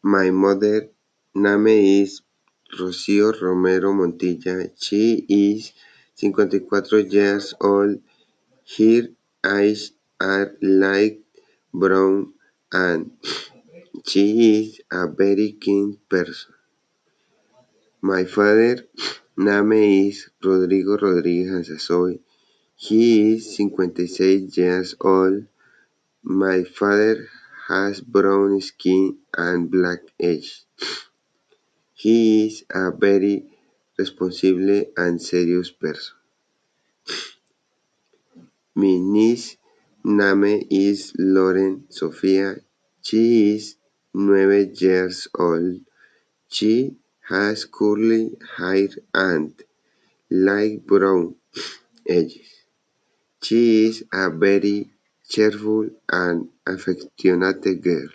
My mother name is Rocío Romero Montilla. She is 54 years old. Her eyes are light brown and she is a very kind person. My father name is Rodrigo Rodríguez Anzasoy. He is 56 years old. My father has brown skin and black eyes. He is a very responsible and serious person. My niece name is Lauren Sofia. She is 9 years old. She has curly hair and light brown eyes. She is a very cheerful and affectionate girl.